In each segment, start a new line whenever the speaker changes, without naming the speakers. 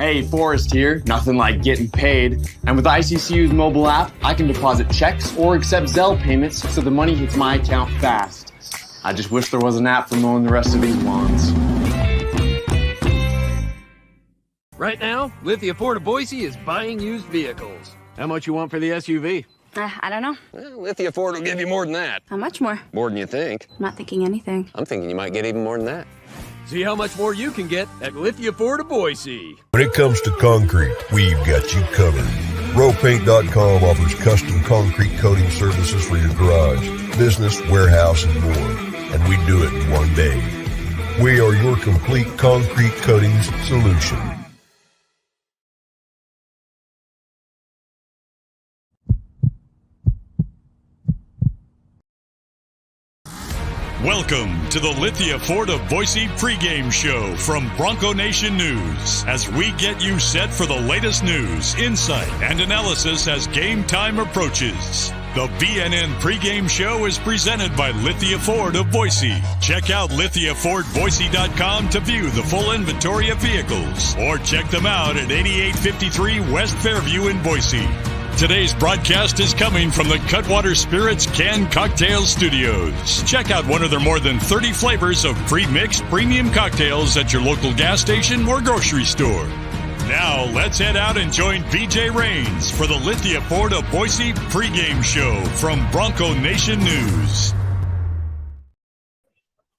Hey, Forrest here. Nothing like getting paid. And with ICCU's mobile app, I can deposit checks or accept Zelle payments so the money hits my account fast. I just wish there was an app for mowing the rest of these lawns.
Right now, Lithia Ford of Boise is buying used vehicles. How much you want for the SUV?
I don't know.
Well, Lithia Ford will give you more than that.
How much more?
More than you think.
I'm not thinking anything.
I'm thinking you might get even more than that. See how much more you can get at Lithia Ford of Boise.
When it comes to concrete, we've got you covered. RowPaint.com offers custom concrete coating services for your garage, business, warehouse, and more. And we do it in one day. We are your complete concrete coatings solution.
Welcome to the Lithia Ford of Boise pregame show from Bronco Nation News, as we get you set for the latest news, insight, and analysis as game time approaches. The BNN pregame show is presented by Lithia Ford of Boise. Check out LithiaFordBoise.com to view the full inventory of vehicles, or check them out at 8853 West Fairview in Boise. Today's broadcast is coming from the Cutwater Spirits Canned Cocktail Studios. Check out one of their more than 30 flavors of pre-mixed premium cocktails at your local gas station or grocery store. Now, let's head out and join BJ Rains for the Lithia Ford of Boise pregame show from Bronco Nation News.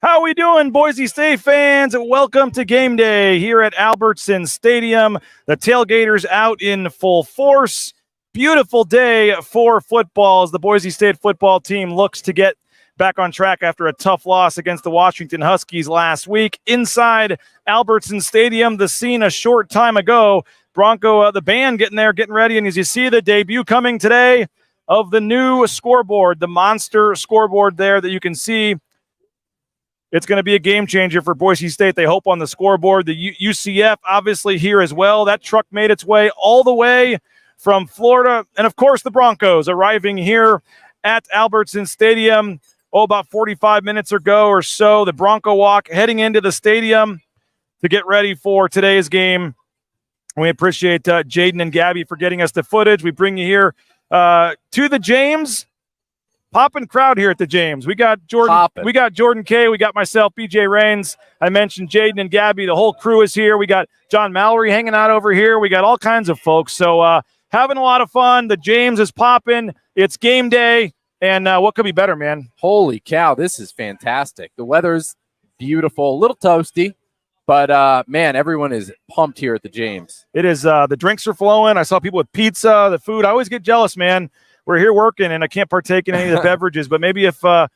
How we doing, Boise State fans? Welcome to game day here at Albertson Stadium. The tailgaters out in full force. Beautiful day for football as the Boise State football team looks to get back on track after a tough loss against the Washington Huskies last week. Inside Albertson Stadium, the scene a short time ago. Bronco, the band getting there, getting ready. And as you see the debut coming today of the new scoreboard, the monster scoreboard there that you can see. It's going to be a game changer for Boise State. They hope on the scoreboard. The UCF obviously here as well. That truck made its way all the way from Florida. And, of course, the Broncos arriving here at Albertson Stadium, about 45 minutes ago or so. The Bronco walk heading into the stadium to get ready for today's game. We appreciate Jaden and Gabby for getting us the footage. We bring you here to the James. Popping crowd here at the James. We got Jordan. We got Jordan K. We got myself, BJ Rains. I mentioned Jaden and Gabby. The whole crew is here. We got John Mallory hanging out over here. We got all kinds of folks. So having a lot of fun. The James is popping. It's game day. And what could be better, man?
Holy cow, this is fantastic. The weather's beautiful, a little toasty, but, man, everyone is pumped here at the James.
It is. The drinks are flowing. I saw people with pizza, the food. I always get jealous, man. We're here working, and I can't partake in any of the beverages. But maybe if Boise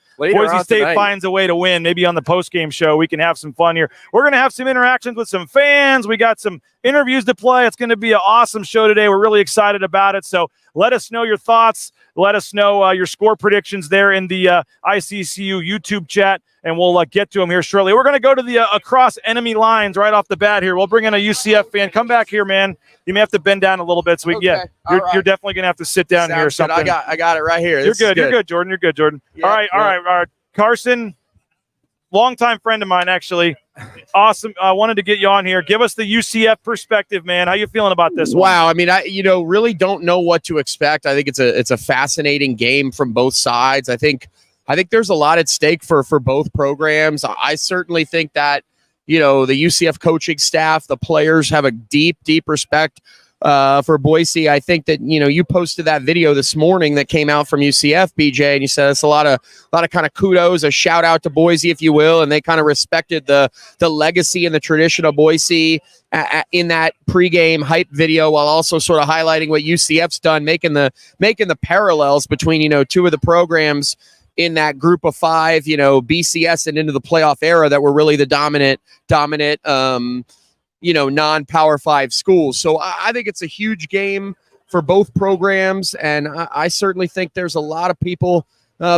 State tonight finds a way to win, maybe on the post-game show, we can have some fun here. We're going to have some interactions with some fans. We got some interviews to play. It's going to be an awesome show today. We're really excited about it. So let us know your thoughts. Let us know your score predictions there in the ICCU YouTube chat, and we'll get to them here shortly. We're going to go to the across enemy lines right off the bat here. We'll bring in a UCF fan. Come back here, man. You may have to bend down a little bit. So you're definitely going to have to sit down here or something.
Good. I got it right here.
You're good. You're good, Jordan. You're good, Jordan. Yeah, all right. Carson, longtime friend of mine, actually. Awesome. I wanted to get you on here. Give us the UCF perspective, man. How you feeling about this one?
Wow. I mean, I really don't know what to expect. I think it's a fascinating game from both sides. I think there's a lot at stake for both programs. I certainly think that, the UCF coaching staff, the players have a deep respect for Boise. I think that, you posted that video this morning that came out from UCF, BJ, and you said it's a lot of kind of kudos, a shout out to Boise, if you will, and they kind of respected the legacy and the tradition of Boise in that pregame hype video, while also sort of highlighting what UCF's done, making the parallels between, two of the programs in that group of five, BCS and into the playoff era that were really the dominant, non-Power 5 schools. So I think it's a huge game for both programs, and I certainly think there's a lot of people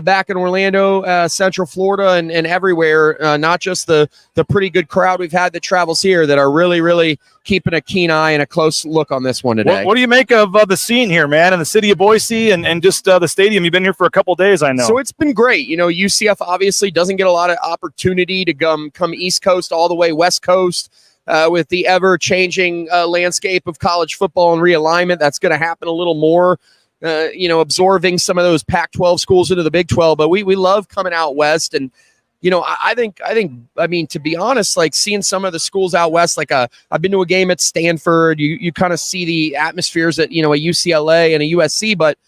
back in Orlando, Central Florida, and everywhere, not just the pretty good crowd we've had that travels here, that are really keeping a keen eye and a close look on this one today.
What do you make of the scene here, man, in the city of Boise and just the stadium? You've been here for a couple days, I know.
So it's been great. UCF obviously doesn't get a lot of opportunity to come East Coast all the way West Coast. with the ever-changing landscape of college football and realignment. That's going to happen a little more, absorbing some of those Pac-12 schools into the Big 12. But we love coming out west, and I think, to be honest, like seeing some of the schools out west, like I've been to a game at Stanford. You kind of see the atmospheres at a UCLA and a USC, but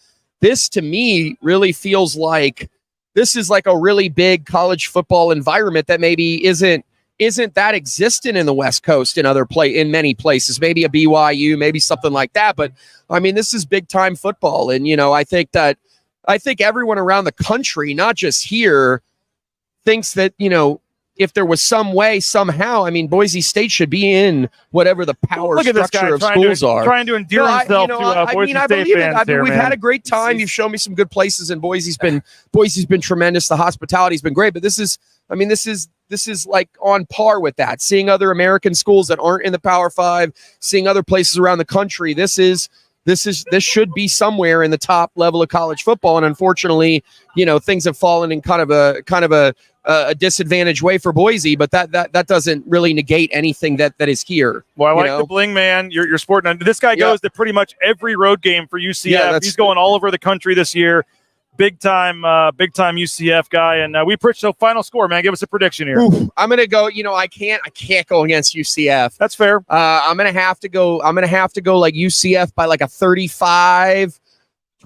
this to me really feels like this is like a really big college football environment that maybe isn't that existent in the West Coast in many places, maybe a BYU, maybe something like that. But I mean, this is big time football. And, I think everyone around the country, not just here, thinks that, if there was some way, somehow, I mean, Boise State should be in whatever the power structure of schools are.
Trying to endear himself to Boise State fans.
We've had a great time. You've shown me some good places, and Boise's been tremendous. The hospitality's been great, but this is like on par with that. Seeing other American schools that aren't in the Power Five, seeing other places around the country. This should be somewhere in the top level of college football, and unfortunately, things have fallen in kind of a disadvantaged way for Boise, but that doesn't really negate anything that is here.
Well, I like the bling, man. You're sporting. This guy goes to pretty much every road game for UCF. Yeah, he's going all over the country this year. Big time UCF guy, and we appreciate the final score, man. Give us a prediction here.
Oof, I'm gonna go. I can't go against UCF.
That's fair.
I'm gonna have to go like UCF by like a 35-28.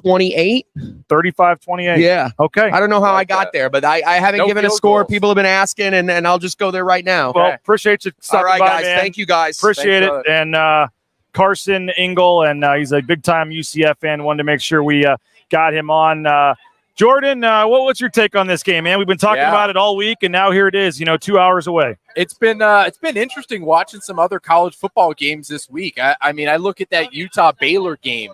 35-28.
Yeah.
Okay.
I don't know how I got there, but I haven't given a score. Goals. People have been asking, and I'll just go there right now.
Well, appreciate you stopping by,
guys.
man.
Thank you, guys.
Appreciate it. And Carson Engel, and he's a big-time UCF fan. Wanted to make sure we got him on. Jordan, what's your take on this game, man? We've been talking about it all week, and now here it is, 2 hours away.
It's been interesting watching some other college football games this week. I mean, I look at that Utah-Baylor game.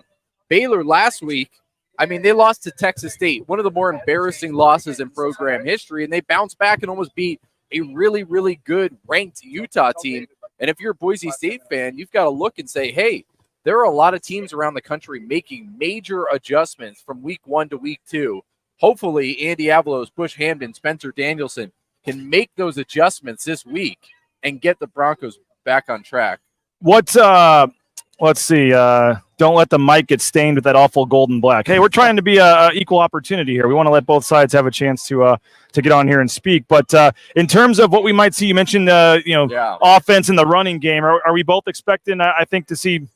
Baylor last week, I mean, they lost to Texas State, one of the more embarrassing losses in program history, and they bounced back and almost beat a really, really good ranked Utah team. And if you're a Boise State fan, you've got to look and say, hey, there are a lot of teams around the country making major adjustments from week 1 to week 2. Hopefully, Andy Avalos, Bush Hamden, Spencer Danielson can make those adjustments this week and get the Broncos back on track.
Let's see. Don't let the mic get stained with that awful golden black. Hey, we're trying to be a equal opportunity here. We want to let both sides have a chance to get on here and speak. But in terms of what we might see, you mentioned offense in the running game. Are we both expecting, I think, to see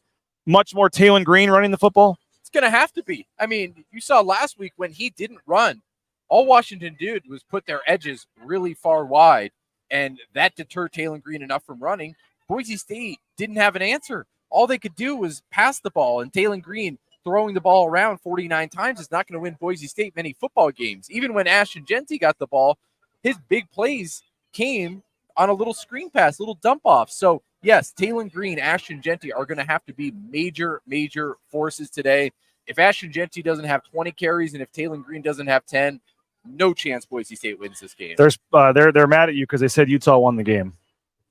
much more Taylon Green running the football?
It's going to have to be. I mean, you saw last week when he didn't run, all Washington did was put their edges really far wide, and that deterred Taylon Green enough from running. Boise State didn't have an answer. All they could do was pass the ball, and Taylon Green throwing the ball around 49 times is not going to win Boise State many football games. Even when Ashton Jeanty got the ball, his big plays came on a little screen pass, little dump off. So, yes, Taylon Green, Ashton Jeanty are going to have to be major, major forces today. If Ashton Jeanty doesn't have 20 carries and if Taylon Green doesn't have 10, no chance Boise State wins this game.
They're mad at you because they said Utah won the game.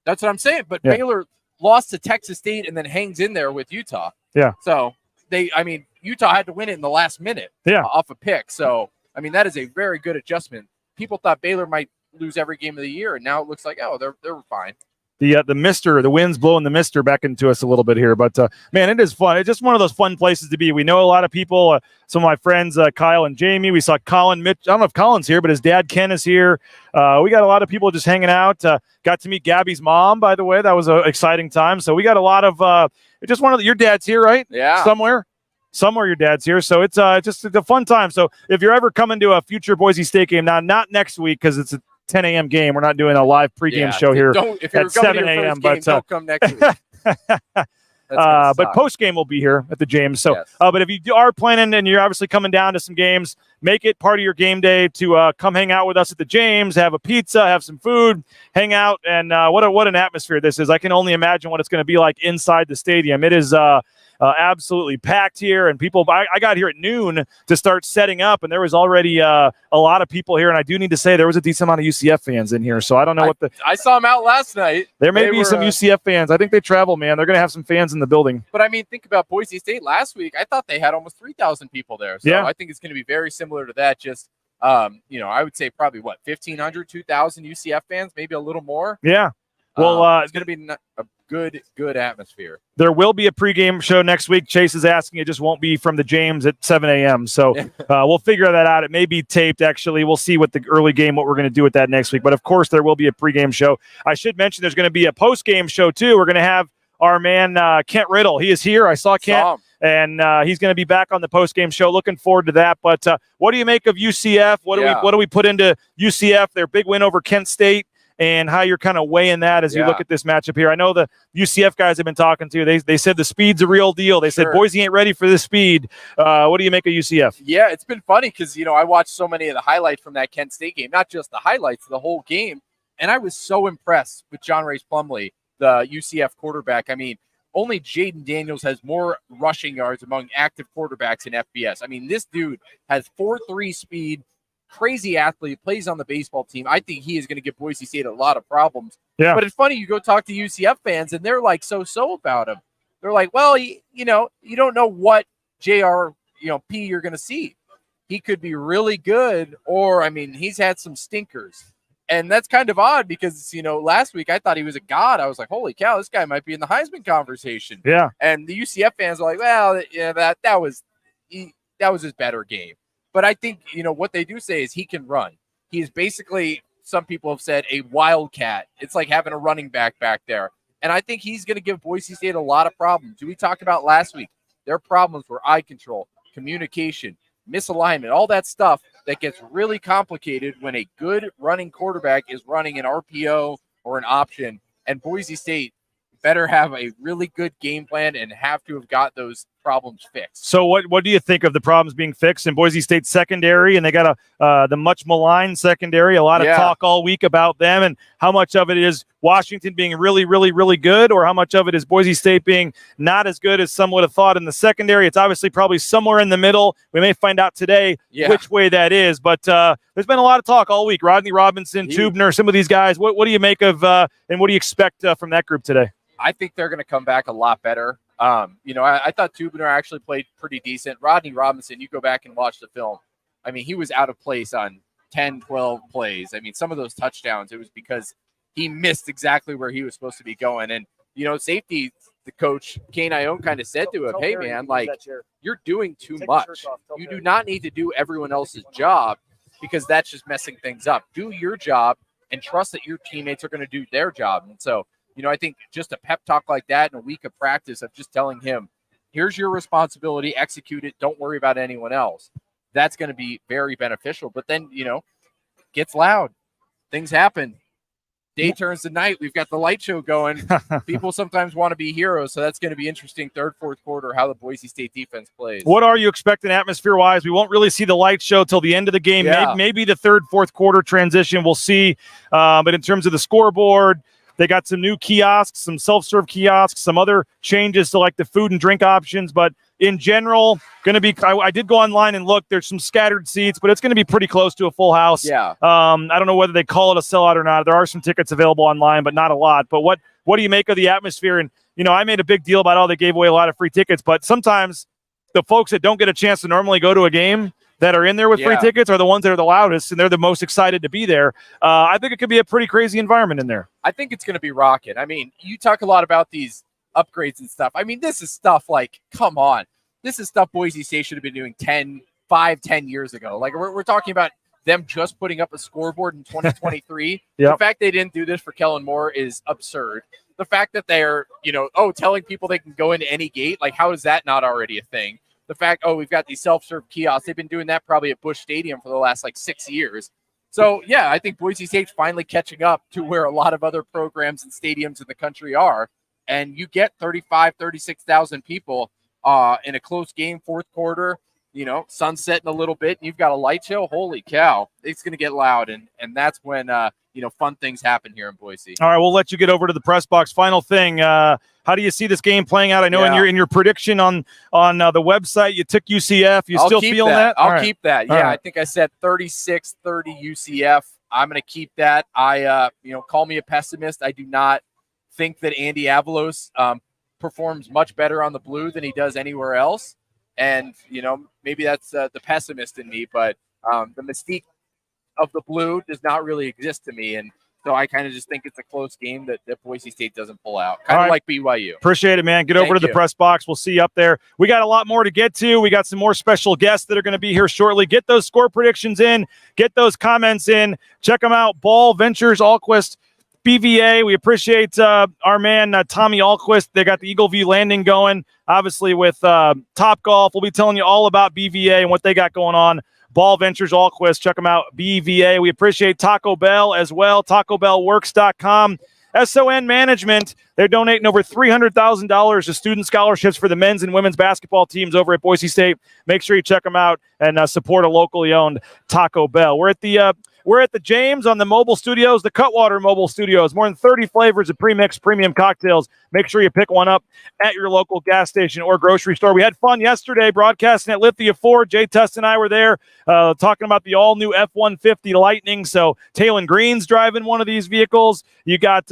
That's what I'm saying. But Baylor lost to Texas State and then hangs in there with Utah.
Yeah.
So Utah had to win it in the last minute off a pick. So, I mean, that is a very good adjustment. People thought Baylor might lose every game of the year, and now it looks like, they're fine.
The wind's blowing the mister back into us a little bit here, but man, it is fun. It's just one of those fun places to be. We know a lot of people, some of my friends, Kyle and Jamie. We saw Colin Mitch. I don't know if Colin's here, but his dad Ken is here. We got a lot of people just hanging out. Got to meet Gabby's mom, by the way. That was an exciting time. So we got a lot of just your dad's here, right?
Yeah,
somewhere your dad's here. So it's just a fun time. So if you're ever coming to a future Boise State game, now not next week because it's a 10 a.m. game. We're not doing a live pregame show here at 7 a.m. But
don't come next week.
But post game will be here at the James. So,
yes.
But if you are planning and you're obviously coming down to some games, make it part of your game day to come hang out with us at the James, have a pizza, have some food, hang out, and what an atmosphere this is. I can only imagine what it's going to be like inside the stadium. It is absolutely packed here, and people. I got here at noon to start setting up, and there was already a lot of people here. And I do need to say there was a decent amount of UCF fans in here, so I don't know
I saw them out last night.
There may be some UCF fans. I think they travel, man. They're going to have some fans in the building.
But I mean, think about Boise State last week. I thought they had almost 3,000 people there. So I think it's going to be very similar to that. Just I would say probably 1,500, 2,000 UCF fans, maybe a little more.
Yeah. Well,
it's going to be a good atmosphere.
there will be a pregame show next week. Chase is asking. It just won't be from the James at 7 a.m. So we'll figure that out. It may be taped, actually. We'll see what the early game, what we're going to do with that next week. But, of course, there will be a pregame show. I should mention there's going to be a postgame show, too. We're going to have our man Kent Riddle. He is here. I saw Kent. And he's going to be back on the postgame show. Looking forward to that. But what do you make of UCF? What do we put into UCF? Their big win over Kent State, and how you're kind of weighing that as you look at this matchup here. I know the UCF guys have been talking to you. They said the speed's a real deal. They said Boise ain't ready for this speed. What do you make of UCF?
Yeah, it's been funny because, I watched so many of the highlights from that Kent State game, not just the highlights, the whole game. And I was so impressed with John Race Plumlee, the UCF quarterback. I mean, only Jaden Daniels has more rushing yards among active quarterbacks in FBS. I mean, this dude has 4.3 speed, crazy athlete, plays on the baseball team. I think he is going to give Boise State a lot of problems.
Yeah.
But it's funny, you go talk to UCF fans, and they're like so about him. They're like, well, you don't know what P you're going to see. He could be really good, or, he's had some stinkers. And that's kind of odd because, last week I thought he was a god. I was like, holy cow, this guy might be in the Heisman conversation.
Yeah.
And the UCF fans are like, well, that was his better game. But I think, what they do say is he can run. He is basically, some people have said, a wildcat. It's like having a running back there. And I think he's going to give Boise State a lot of problems. We talked about last week. Their problems were eye control, communication, misalignment, all that stuff that gets really complicated when a good running quarterback is running an RPO or an option. And Boise State better have a really good game plan and have to have got those problems fixed.
So what do you think of the problems being fixed in Boise State secondary? And they got the much maligned secondary, a lot of talk all week about them, and how much of it is Washington being really, really, really good, or how much of it is Boise State being not as good as some would have thought in the secondary? It's obviously probably somewhere in the middle. We may find out today which way that is, but there's been a lot of talk all week. Rodney Robinson, Tubner, some of these guys. What do you make of and what do you expect from that group today?
I think they're going to come back a lot better. I thought Tubner actually played pretty decent. Rodney Robinson, you go back and watch the film. He was out of place on 10, 12 plays. Some of those touchdowns, it was because he missed exactly where he was supposed to be going. And, safety, the coach, Kane Ione, kind of said to him, hey, man, you're doing too much. You do not need to do everyone else's job because that's just messing things up. Do your job and trust that your teammates are going to do their job. And so, I think just a pep talk like that in a week of practice of just telling him, here's your responsibility, execute it, don't worry about anyone else. That's going to be very beneficial. But then, gets loud. Things happen. Day turns to night. We've got the light show going. People sometimes want to be heroes, so that's going to be interesting third, fourth quarter, how the Boise State defense plays.
What are you expecting atmosphere-wise? We won't really see the light show till the end of the game.
Yeah.
Maybe the third, fourth quarter transition. We'll see. But in terms of the scoreboard, they got some new kiosks, some self-serve kiosks, some other changes to like the food and drink options. But in general, going to be – I did go online and look. There's some scattered seats, but it's going to be pretty close to a full house.
Yeah.
I don't know whether they call it a sellout or not. There are some tickets available online, but not a lot. But what do you make of the atmosphere? And, I made a big deal about how they gave away a lot of free tickets. But sometimes the folks that don't get a chance to normally go to a game that are in there with free tickets are the ones that are the loudest, and they're the most excited to be there. I think it could be a pretty crazy environment in there.
I think it's going to be rocking. You talk a lot about these upgrades and stuff. This is stuff like, come on. This is stuff Boise State should have been doing 10 years ago. Like, we're talking about them just putting up a scoreboard in 2023. The fact they didn't do this for Kellen Moore is absurd. The fact that they're, telling people they can go into any gate, like, how is that not already a thing? The fact, we've got these self-serve kiosks. They've been doing that probably at Busch Stadium for the last, 6 years. So, I think Boise State's finally catching up to where a lot of other programs and stadiums in the country are. And you get 36,000 people in a close game, fourth quarter, sunsetting a little bit, and you've got a light show. Holy cow, it's going to get loud. And that's when, fun things happen here in Boise.
All right, we'll let you get over to the press box. Final thing, how do you see this game playing out? I know in your prediction on the website, you took UCF. You still feeling that?
I'll keep that. Yeah, I think I said 36-30 UCF. I'm going to keep that. Call me a pessimist. I do not think that Andy Avalos performs much better on the blue than he does anywhere else. And, maybe that's the pessimist in me, but the mystique of the blue does not really exist to me. And So I kind of just think it's a close game that Boise State doesn't pull out. Kind
All
of
right.
like BYU.
Appreciate it, man. Get over
Thank
to the
you.
press box. We'll see you up there. We got a lot more to get to. We got some more special guests that are going to be here shortly. Get those score predictions in. Get those comments in. Check them out. Ball Ventures, Alquist, BVA. We appreciate our man, Tommy Alquist. They got the Eagle View Landing going, obviously, with Top Golf. We'll be telling you all about BVA and what they got going on. Ball Ventures, Alquist. Check them out, BVA. We appreciate Taco Bell as well, TacoBellWorks.com. SON Management, they're donating over $300,000 to student scholarships for the men's and women's basketball teams over at Boise State. Make sure you check them out and support a locally owned Taco Bell. We're at the James on the mobile studios, the Cutwater mobile studios. More than 30 flavors of pre-mixed premium cocktails. Make sure you pick one up at your local gas station or grocery store. We had fun yesterday broadcasting at Lithia Ford. Jay Test and I were there talking about the all-new F-150 Lightning. So Taylon Green's driving one of these vehicles. You got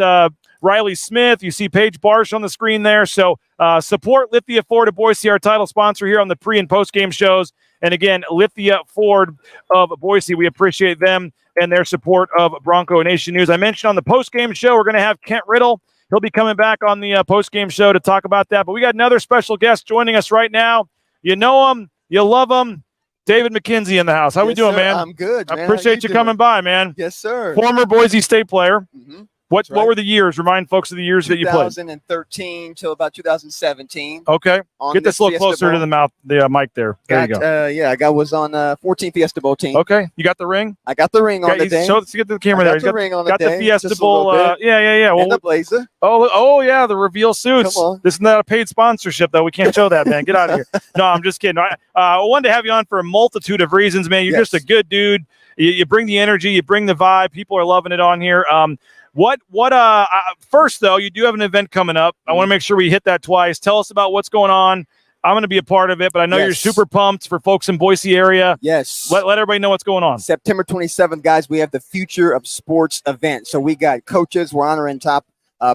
Riley Smith. You see Paige Barsh on the screen there. So support Lithia Ford of Boise, our title sponsor here on the pre- and post-game shows. And again, Lithia Ford of Boise, we appreciate them and their support of Bronco Nation News. I mentioned on the post-game show, we're going to have Kent Riddle. He'll be coming back on the post-game show to talk about that. But we got another special guest joining us right now. You know him. You love him. David McKenzie in the house. How we doing,
sir.
man?
I'm good, man.
I appreciate you coming by, man.
Yes, sir.
Former Boise State player.
Mm-hmm.
What
right.
were the years? Remind folks of the years that you played.
2013 till about 2017.
Okay.
On
Get this a little
Fiesta
closer
Bowl.
to the mic there. There you go.
I was on 14 Fiesta Bowl team.
Okay. You got the ring?
I got the ring on the day.
Let's get to the camera there.
Got the ring on the
got
day.
the Fiesta
just a
Bowl.
little bit.
Yeah.
And the blazer.
Oh, yeah, the reveal suits.
Come on.
This is not a paid sponsorship, though. We can't show that, man. Get out of here. No, I'm just kidding. I wanted to have you on for a multitude of reasons, man. You're just a good dude. You bring the energy. You bring the vibe. People are loving it on here. First, though, you do have an event coming up. I want to make sure we hit that twice. Tell us about what's going on. I'm going to be a part of it, but I know you're super pumped for folks in Boise area.
Yes.
Let everybody know what's going on.
September 27th, guys, we have the Future of Sports event. So we got coaches. We're honoring top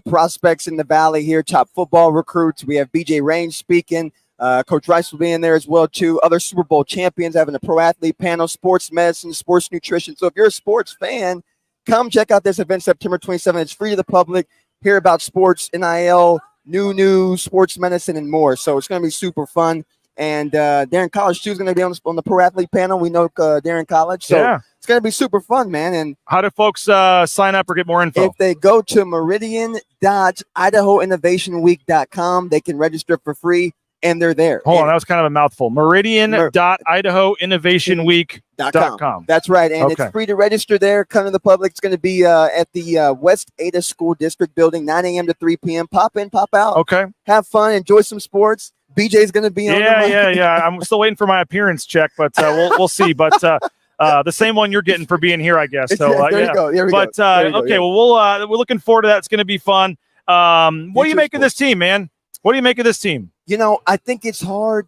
prospects in the Valley here, top football recruits. We have BJ Range speaking. Coach Rice will be in there as well, too. Other Super Bowl champions having a pro athlete panel, sports medicine, sports nutrition. So if you're a sports fan, come check out this event September 27th. It's free to the public. Hear about sports, NIL, new news, sports medicine, and more. So it's going to be super fun. And Darren College, too, is going to be on the pro athlete panel. We know Darren College. So it's going to be super fun, man. And
how do folks sign up or get more info?
If they go to meridian.idahoinnovationweek.com, they can register for free, and they're there.
Hold on, that was kind of a mouthful. Meridian.idahoinnovationweek.com.
That's right, and it's free to register there. Come to the public. It's going to be at the West Ada School District building, 9 a.m. to 3 p.m. Pop in, pop out.
Okay.
Have fun, enjoy some sports. BJ's going to be on the mic.
Yeah. I'm still waiting for my appearance check, but we'll see. But the same one you're getting for being here, I guess. So
there you go. There we go.
Well, we're looking forward to that. It's going to be fun. What do you make of this team, man? What do you make of this team?
You know, I think it's hard.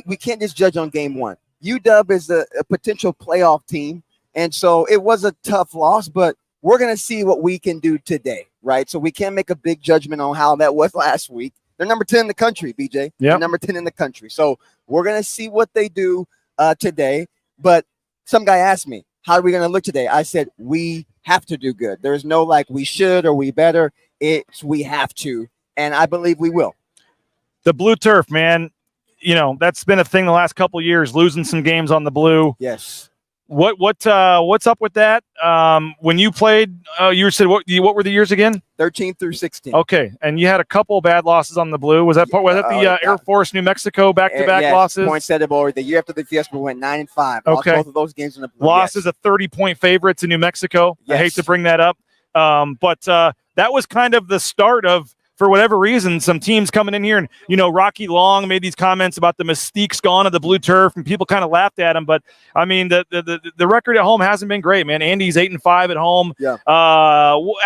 We can't just judge on game one. UW is a potential playoff team, and so it was a tough loss, but we're going to see what we can do today, right? So we can't make a big judgment on how that was last week. They're number 10 in the country, BJ.
Yeah.
Number 10 in the country. So we're going to see what they do today. But some guy asked me, how are we going to look today? I said, we have to do good. There's no like we should or we better. It's we have to, and I believe we will.
The blue turf, man, you know, that's been a thing the last couple of years, losing some games on the blue.
Yes.
What's up with that? When you played, you said what were the years again?
13 through 16.
Okay, and you had a couple of bad losses on the blue. Was that the Air Force New Mexico back-to-back losses?
Poinsettia, the year after the Fiesta went 9-5.
Okay,
both of those games in the blue.
Losses of 30-point favorites in New Mexico.
Yes.
I hate to bring that up, but that was kind of the start of, for whatever reason, some teams coming in here, and Rocky Long made these comments about the mystique's gone of the blue turf, and people kind of laughed at him. But I mean, the record at home hasn't been great, man. Andy's 8-5 at home.
Yeah.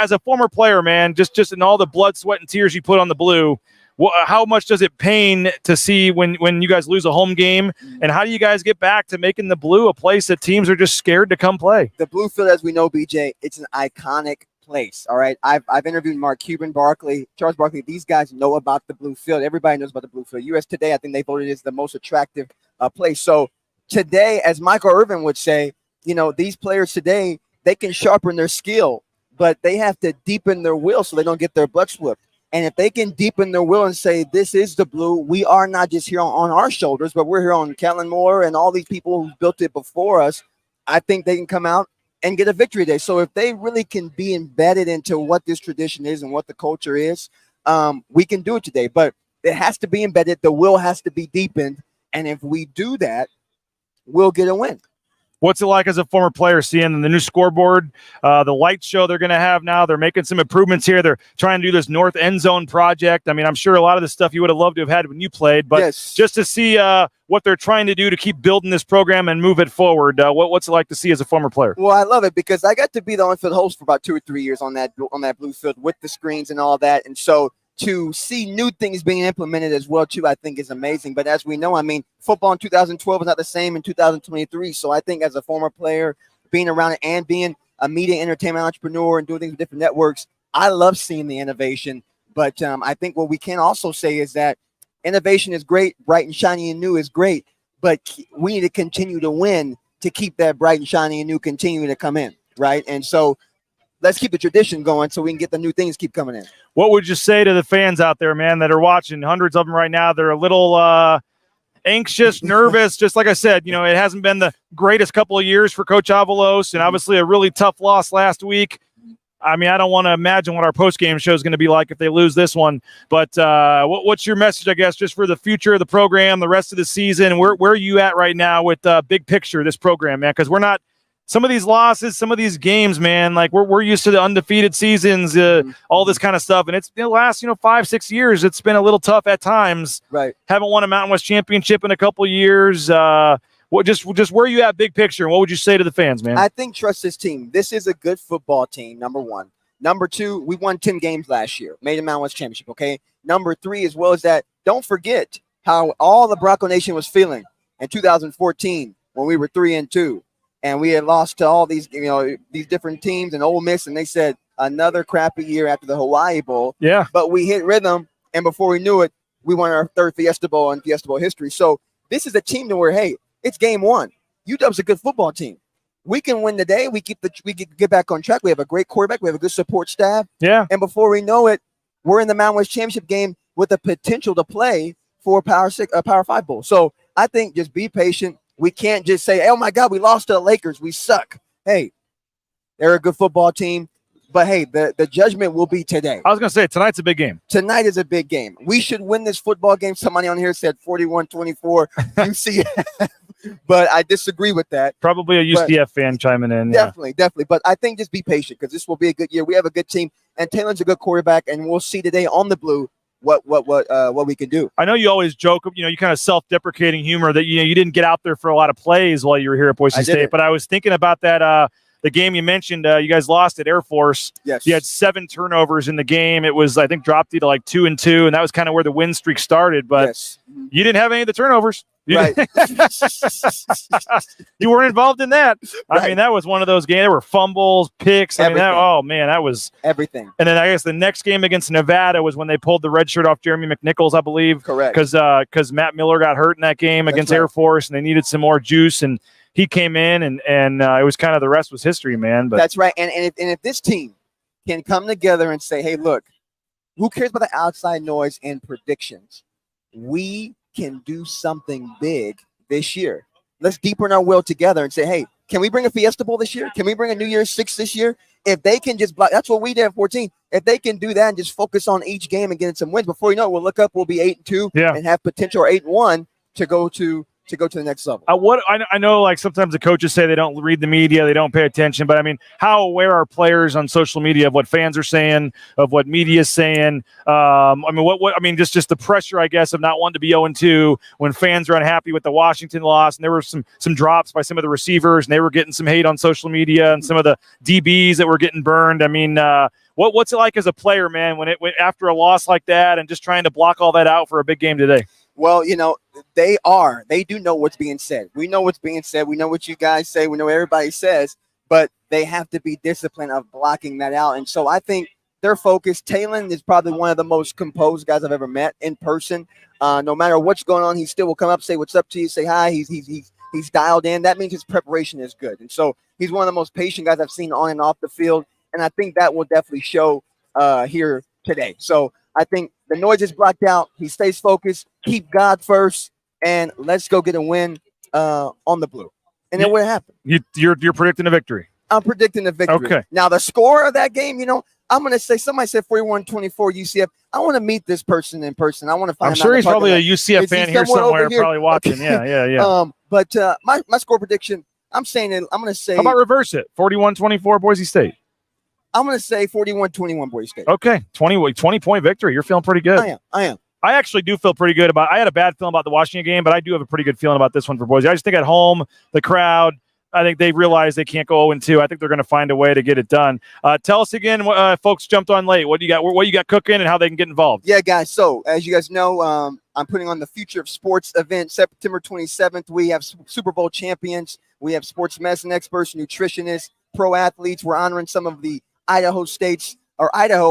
As a former player, man, just in all the blood, sweat, and tears you put on the blue, how much does it pain to see when you guys lose a home game, and how do you guys get back to making the blue a place that teams are just scared to come play?
The blue field, as we know, BJ, it's an iconic place. All right. I've interviewed Mark Cuban, Charles Barkley. These guys know about the blue field. Everybody knows about the blue field. US Today, I think they voted it as the most attractive place. So today, as Michael Irvin would say, these players today, they can sharpen their skill but they have to deepen their will so they don't get their butts whipped. And if they can deepen their will and say, this is the blue, we are not just here on our shoulders, but we're here on Kellen Moore and all these people who built it before us, I think they can come out and get a victory day. So if they really can be embedded into what this tradition is and what the culture is, we can do it today. But it has to be embedded. The will has to be deepened. And if we do that, we'll get a win.
What's it like as a former player seeing the new scoreboard, the light show they're going to have now? They're making some improvements here. They're trying to do this north end zone project. I mean, I'm sure a lot of the stuff you would have loved to have had when you played, but just to see what they're trying to do to keep building this program and move it forward, what's it like to see as a former player?
Well, I love it because I got to be the on-field host for about 2 or 3 years on that blue field with the screens and all that. And so to see new things being implemented as well, too, I think is amazing. But as we know, I mean, football in 2012 is not the same in 2023. So I think as a former player, being around it and being a media entertainment entrepreneur and doing things with different networks, I love seeing the innovation. But I think what we can also say is that innovation is great, bright and shiny and new is great, but we need to continue to win to keep that bright and shiny and new continuing to come in, right? And so let's keep the tradition going so we can get the new things keep coming in.
What would you say to the fans out there, man, that are watching? Hundreds of them right now. They're a little anxious, nervous. Just like I said, it hasn't been the greatest couple of years for Coach Avalos, and obviously a really tough loss last week. I mean, I don't want to imagine what our post-game show is going to be like if they lose this one. But what's your message, I guess, just for the future of the program, the rest of the season? Where are you at right now with big picture of this program, man? Because we're not – some of these losses, some of these games, man, like we're used to the undefeated seasons, all this kind of stuff. And it's the last, 5-6 years, it's been a little tough at times.
Right.
Haven't won a Mountain West championship in a couple of years. Just where are you at big picture? And what would you say to the fans, man?
I think trust this team. This is a good football team, number one. Number two, we won 10 games last year, made a Mountain West championship, okay? Number three, as well as that, don't forget how all the Bronco Nation was feeling in 2014 when we were 3-2. And we had lost to all these, these different teams and Ole Miss, and they said another crappy year after the Hawaii Bowl.
Yeah.
But we hit rhythm, and before we knew it, we won our third Fiesta Bowl in Fiesta Bowl history. So this is a team to where, hey, it's game one. UW's a good football team. We can win today. We get back on track. We have a great quarterback. We have a good support staff.
Yeah.
And before we know it, we're in the Mountain West Championship game with the potential to play for a Power 5 Bowl. So I think just be patient. We can't just say, oh, my God, we lost to the Lakers. We suck. Hey, they're a good football team. But, hey, the judgment will be today.
I was going to say, tonight's a big game.
Tonight is a big game. We should win this football game. Somebody on here said 41-24 UCF. But I disagree with that.
Probably a UCF fan chiming in.
Definitely. But I think just be patient because this will be a good year. We have a good team, and Taylor's a good quarterback, and we'll see today on the blue what we can do.
I know you always joke, you kind of self-deprecating humor that you didn't get out there for a lot of plays while you were here at Boise State. But I was thinking about that the game you mentioned. You guys lost at Air Force.
Yes.
You had 7 turnovers in the game. It was, I think, dropped you to like 2-2, and that was kind of where the win streak started. But you didn't have any of the turnovers.
Right.
You weren't involved in that.
Right.
I mean, that was one of those games. There were fumbles, picks. I mean, that was
everything.
And then I guess the next game against Nevada was when they pulled the red shirt off Jeremy McNichols, I believe.
Correct.
Because Matt Miller got hurt in that game against Air Force, and they needed some more juice, and he came in, and it was kind of the rest was history, man. But
that's right. And if this team can come together and say, hey, look, who cares about the outside noise and predictions? We can do something big this year. Let's deepen our will together and say, hey, can we bring a Fiesta Bowl this year? Can we bring a New Year's 6 this year? If they can just block, that's what we did at 14. If they can do that and just focus on each game and getting some wins, before you know it, we'll look up, we'll be 8-2 and have potential 8-1 to go to the next level.
I know, like sometimes the coaches say they don't read the media, they don't pay attention, but I mean, how aware are players on social media of what fans are saying, of what media is saying? Just the pressure, I guess, of not wanting to be 0-2 when fans are unhappy with the Washington loss, and there were some drops by some of the receivers, and they were getting some hate on social media, and some of the DBs that were getting burned. I mean, what's it like as a player, man, when after a loss like that, and just trying to block all that out for a big game today?
Well, they do know what's being said. We know what's being said. We know what you guys say. We know what everybody says, but they have to be disciplined of blocking that out. And so I think they're focused. Talon is probably one of the most composed guys I've ever met in person. No matter what's going on, he still will come up, say what's up to you, say hi. He's dialed in. That means his preparation is good. And so he's one of the most patient guys I've seen on and off the field. and I think that will definitely show here today. So I think the noise is blocked out. He stays focused, keep God first, and let's go get a win on the blue. And then what happened?
You're predicting a victory.
I'm predicting a victory.
Okay.
Now, the score of that game, I'm going to say somebody said 41-24 UCF. I want to meet this person in person. I want to find
I'm sure he's probably a UCF fan here somewhere,
here?
probably watching.
Okay.
Yeah.
But my score prediction, I'm going to say.
How about reverse it? 41-24 Boise State.
I'm going to say 41-21 Boise State.
Okay. 20-point victory. You're feeling pretty good.
I am.
I actually do feel pretty good I had a bad feeling about the Washington game, but I do have a pretty good feeling about this one for Boise. I just think at home, the crowd, I think they realize they can't go 0-2. I think they're going to find a way to get it done. Tell us again, folks jumped on late. What you got cooking and how they can get involved?
Yeah, guys. So as you guys know, I'm putting on the Future of Sports event September 27th. We have Super Bowl champions. We have sports medicine experts, nutritionists, pro athletes. We're honoring some of the Idaho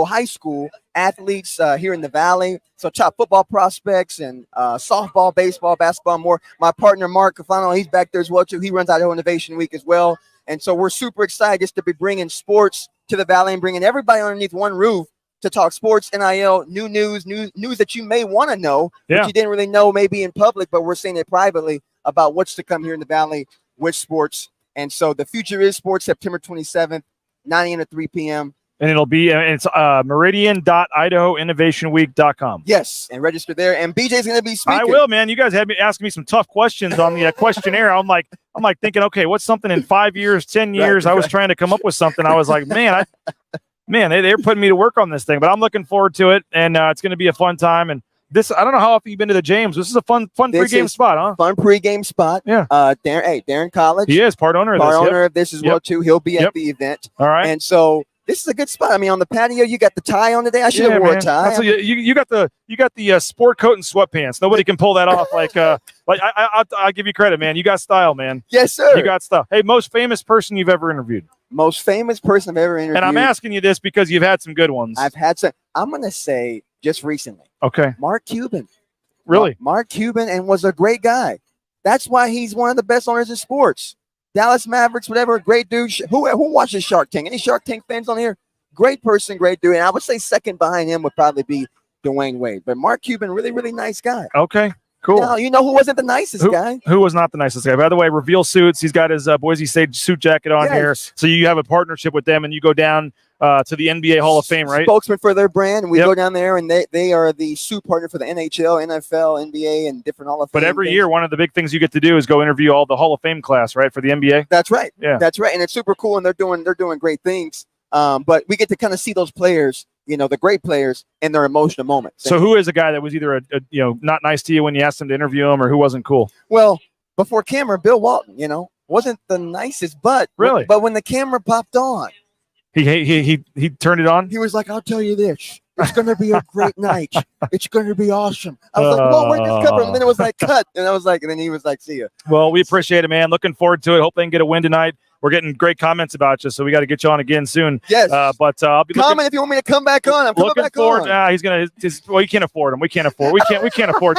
high school athletes here in the Valley. So top football prospects and softball, baseball, basketball, more. My partner, Mark Cafano, he's back there as well, too. He runs Idaho Innovation Week as well. And so we're super excited just to be bringing sports to the Valley and bringing everybody underneath one roof to talk sports, NIL, new news that you may want to know, but you didn't really know maybe in public, but we're saying it privately about what's to come here in the Valley with sports. And so the Future is Sports, September 27th, 9 a.m. to 3 p.m.
And it'll be it's meridian.idahoinnovationweek.com.
Yes, and register there. And BJ's going to be speaking.
I will, man. You guys had me asking me some tough questions on the questionnaire. I'm like thinking, okay, what's something in 5 years, 10 years? I was trying to come up with something. I was like, they're putting me to work on this thing, but I'm looking forward to it, and it's going to be a fun time. And this, I don't know how often you've been to the James. This is a fun pregame spot, huh?
Fun pregame spot.
Yeah.
Darren College.
He is part owner
of this as well too. He'll be at the event.
All right.
And so this is a good spot. I mean, on the patio, you got the tie on today. I should have wore a tie.
You got the sport coat and sweatpants. Nobody can pull that off. I'll give you credit, man. You got style, man.
Yes, sir.
You got style. Hey, most famous person you've ever interviewed.
Most famous person I've ever interviewed.
And I'm asking you this because you've had some good ones.
I've had some. I'm going to say just recently.
Okay.
Mark Cuban.
Really?
Mark Cuban, and was a great guy. That's why he's one of the best owners in sports. Dallas Mavericks, whatever, great dude. Who watches Shark Tank? Any Shark Tank fans on here? Great person, great dude. And I would say second behind him would probably be Dwayne Wade. But Mark Cuban, really, really nice guy.
Okay, cool.
Now, you know who wasn't the nicest guy?
Who was not the nicest guy? By the way, Reveal Suits, he's got his Boise State suit jacket on here. So you have a partnership with them, and you go down to the NBA Hall of Fame, right?
Spokesman for their brand. We go down there, and they are the suit partner for the NHL, NFL, NBA, and different Hall of Fame.
But every year, one of the big things you get to do is go interview all the Hall of Fame class, right, for the NBA?
That's right.
Yeah.
That's right. And it's super cool, and they're doing great things. But we get to kind of see those players, the great players, in their emotional moments.
So who is a guy that was either not nice to you when you asked him to interview him, or who wasn't cool?
Well, before camera, Bill Walton, wasn't the nicest, but
really,
but when the camera popped on,
he turned it on.
He was like, "I'll tell you this, it's going to be a great night. It's going to be awesome." I was like, "Well, where's this cover?" And then it was like, "Cut," and then he was like, "See ya."
Well, we appreciate it, man. Looking forward to it. Hope they can get a win tonight. We're getting great comments about you, so we got to get you on again soon.
Yes.
But I'll be
comment if you want me to come back on. I'm coming back on.
He's gonna. Well, you can't afford him. We can't afford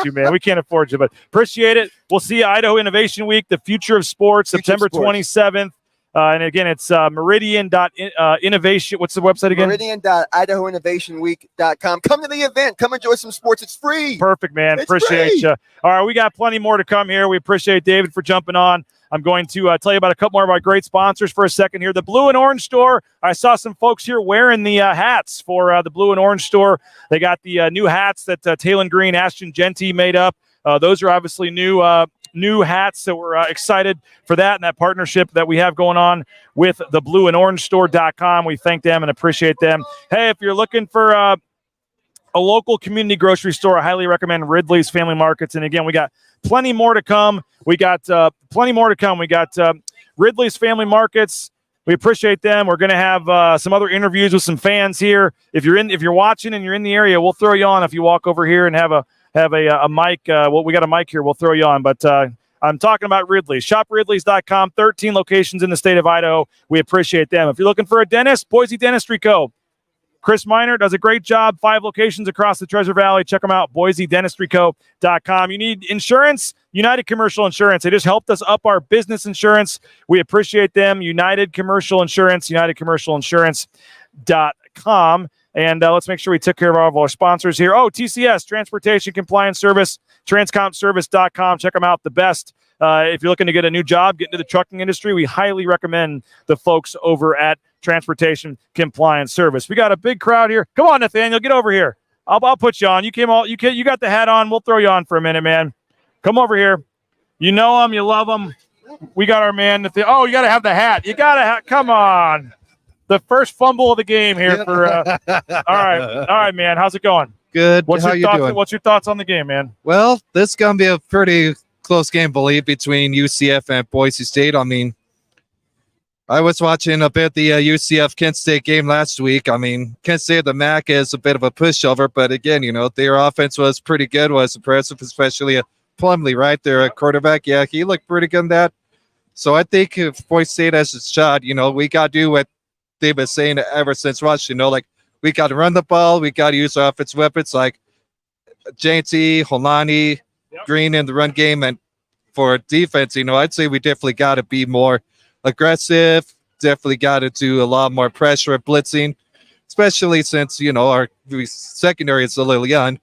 you, man. We can't afford you. But appreciate it. We'll see you Idaho Innovation Week, the Future of Sports, September 27th. And again, it's meridian.innovation. What's the website again?
Meridian.idahoinnovationweek.com. Come to the event. Come enjoy some sports. It's free.
Perfect, man. Appreciate you. All right, we got plenty more to come here. We appreciate David for jumping on. I'm going to tell you about a couple more of our great sponsors for a second here. The Blue and Orange Store. I saw some folks here wearing the hats for the Blue and Orange Store. They got the new hats that Taylor Green, Ashton Genty made up. Those are obviously new hats, so we're excited for that and that partnership that we have going on with the blueandorangestore.com. We thank them and appreciate them. Hey, if you're looking for a local community grocery store, I highly recommend Ridley's Family Markets. And again, we got plenty more to come. We got Ridley's Family Markets. We appreciate them. We're going to have some other interviews with some fans here. If you're watching and you're in the area, we'll throw you on if you walk over here and have a mic. We got a mic here. We'll throw you on. But I'm talking about Ridley's. Shop Ridley's.com. 13 locations in the state of Idaho. We appreciate them. If you're looking for a dentist, Boise Dentistry Co. Chris Miner does a great job. 5 locations across the Treasure Valley. Check them out, BoiseDentistryCo.com. You need insurance? United Commercial Insurance. They just helped us up our business insurance. We appreciate them. United Commercial Insurance, UnitedCommercialInsurance.com. And let's make sure we took care of all of our sponsors here. Oh, TCS, Transportation Compliance Service, transcompservice.com. Check them out, the best. If you're looking to get a new job, get into the trucking industry, we highly recommend the folks over at Transportation Compliance Service. We got a big crowd here. Come on, Nathaniel, get over here. I'll put you on. You got the hat on. We'll throw you on for a minute, man. Come over here. You know him. You love him. We got our man, Nathaniel. Oh, you got to have the hat. You got to have. Come on. The first fumble of the game here for. All right, man. How's it going?
Good.
What's
How
your
you
thoughts?
doing?
What's your thoughts on the game, man?
Well, this is gonna be a pretty close game, believe, between UCF and Boise State. I mean, I was watching a bit the UCF Kent State game last week. I mean, Kent State, the MAC is a bit of a pushover, but again, their offense was pretty good, was impressive, especially Plumlee, right? Their quarterback. Yeah, he looked pretty good in that. So I think if Boise State has a shot, we got to do what they've been saying ever since Rush, we got to run the ball. We got to use our offensive weapons like JT, Holani, Green in the run game. And for defense, I'd say we definitely got to be more aggressive. Definitely got to do a lot more pressure at blitzing, especially since, our secondary is a little young.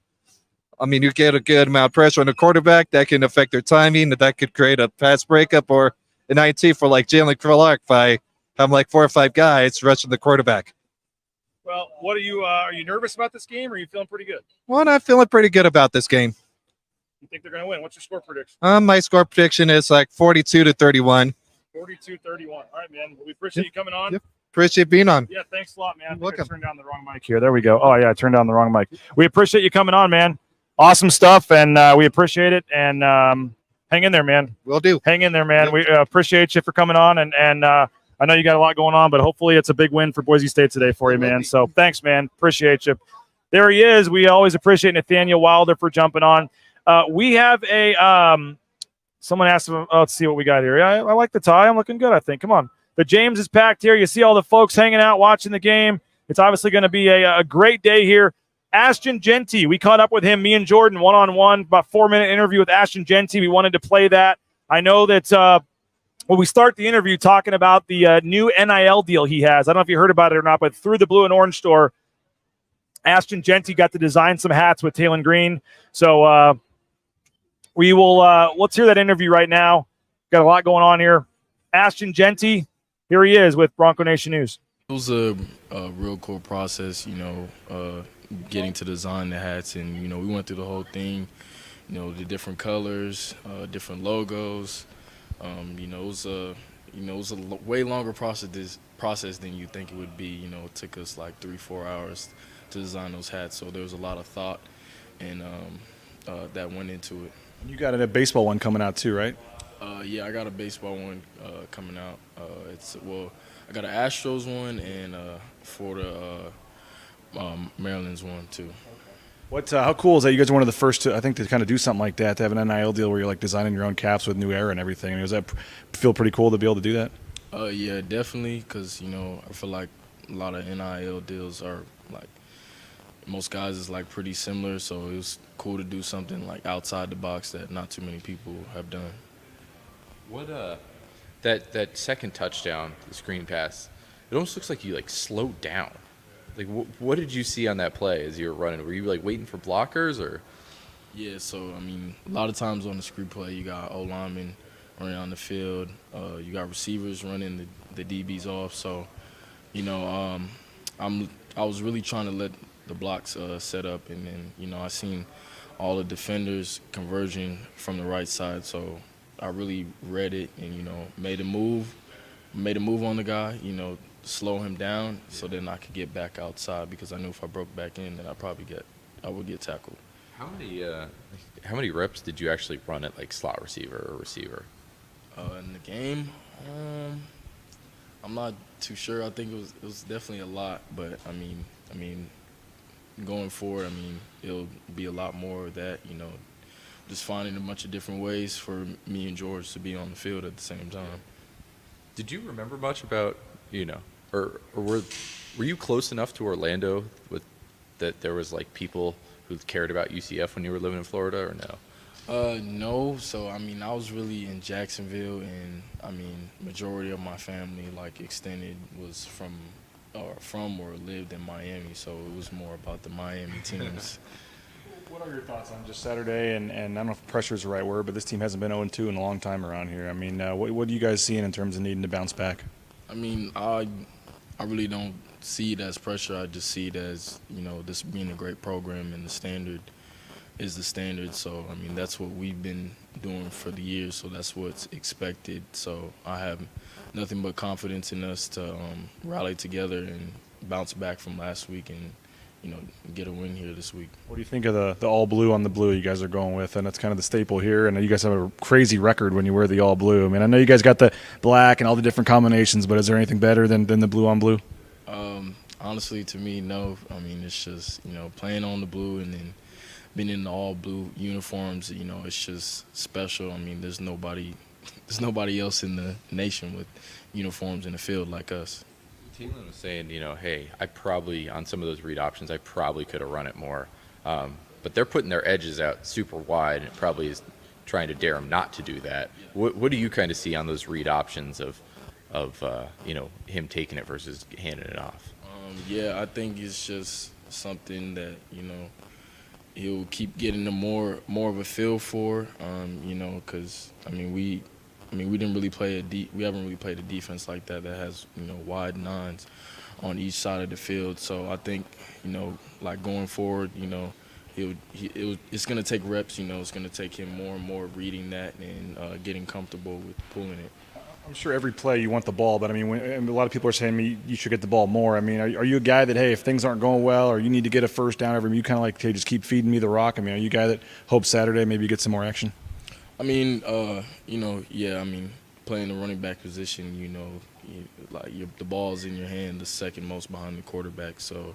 I mean, you get a good amount of pressure on the quarterback. That can affect their timing. That could create a pass breakup or an IT for like Jalen Clark by having like 4 or 5 guys rushing the quarterback.
Well, what are you nervous about this game, or are you feeling pretty good?
Well, I'm feeling pretty good about this game.
You think they're going to win? What's your score prediction?
My score prediction is like 42-31.
42-31. All right, man. Well, we appreciate you coming on.
Yep. Appreciate being on.
Yeah, thanks a lot, man.
Welcome.
I turned down the wrong mic here. There we go. Oh, yeah, I turned down the wrong mic. We appreciate you coming on, man. Awesome stuff, and we appreciate it. And hang in there, man.
Will do.
Hang in there, man.
Yep.
We appreciate you for coming on, and I know you got a lot going on, but hopefully it's a big win for Boise State today for you, man. So thanks, man. Appreciate you. There he is. We always appreciate Nathaniel Wilder for jumping on. We have a someone asked him, let's see what we got here. I like the tie. I'm looking good, I think. Come on. The James is packed here. You see all the folks hanging out, watching the game. It's obviously going to be a great day here. Ashton Genty, we caught up with him, me and Jordan, one-on-one, about 4-minute interview with Ashton Genty. We wanted to play that. I know that we start the interview talking about the new NIL deal he has. I don't know if you heard about it or not, but through the Blue and Orange store, Ashton Genty got to design some hats with Taylor Green. So we will let's hear that interview right now. Got a lot going on here. Ashton Genty, here he is with Bronco Nation News.
It was a real cool process, getting to design the hats, and we went through the whole thing, the different colors, different logos. It was a way longer process than you think it would be. It took us like 3-4 hours to design those hats, so there was a lot of thought and that went into it.
You got a baseball one coming out too, right?
Yeah, I got a baseball one coming out. I got an Astros one and Florida Maryland's one too.
How cool is that? You guys are one of the first to kind of do something like that, to have an NIL deal where you're like designing your own caps with New Era and everything. Does that feel pretty cool to be able to do that?
Yeah, definitely, because I feel like a lot of NIL deals are like most guys is like pretty similar, so it was cool to do something like outside the box that not too many people have done.
What that second touchdown, the screen pass, it almost looks like you like slowed down. Like what did you see on that play as you were running? Were you like waiting for blockers or?
Yeah, so I mean, a lot of times on the screen play, you got O linemen running on the field, you got receivers running the DBs off. So, I was really trying to let the blocks set up, and then I seen all the defenders converging from the right side, so I really read it and made a move on the guy, slow him down so then I could get back outside, because I knew if I broke back in, then I would get tackled.
How many reps did you actually run at like slot receiver or receiver?
In the game, I'm not too sure. I think it was definitely a lot, but I mean, going forward, it'll be a lot more of that. Just finding a bunch of different ways for me and George to be on the field at the same time.
Did you remember much about or were Were you close enough to Orlando with that there was like people who cared about UCF when you were living in Florida, or no?
No. So I mean, I was really in Jacksonville, and I mean, majority of my family, like extended, was from or lived in Miami. So it was more about the Miami teams.
What are your thoughts on just Saturday? And I don't know if pressure is the right word, but this team hasn't been 0-2 in a long time around here. I mean, what are you guys seeing in terms of needing to bounce back?
I mean, I really don't see it as pressure. I just see it as, this being a great program, and the standard is the standard. So, I mean, that's what we've been doing for the years, so that's what's expected. So I have nothing but confidence in us to rally together and bounce back from last week and, get a win here this week.
What do you think of the all blue on the blue you guys are going with? And that's kind of the staple here. And you guys have a crazy record when you wear the all blue. I mean, I know you guys got the black and all the different combinations, but is there anything better than the blue on blue?
Honestly, to me, no. I mean, it's just, playing on the blue and then being in the all blue uniforms, it's just special. I mean, there's nobody else in the nation with uniforms in the field like us.
Teamland was saying, hey, I probably, on some of those read options, I probably could have run it more. But they're putting their edges out super wide, and it probably is trying to dare them not to do that. What do you kind of see on those read options of him taking it versus handing it off?
Yeah, I think it's just something that, he'll keep getting more of a feel for, because, we didn't really play we haven't really played a defense like that has, wide nines on each side of the field. So I think, like going forward, it's going to take reps, it's going to take him more and more reading that and getting comfortable with pulling it.
I'm sure every play you want the ball, but I mean, a lot of people are saying you should get the ball more. I mean, are you a guy that, hey, if things aren't going well or you need to get a first down, you kind of like, hey, just keep feeding me the rock? I mean, are you a guy that hopes Saturday maybe you get some more action?
I mean, playing the running back position, the ball's in your hand, the second most behind the quarterback. So,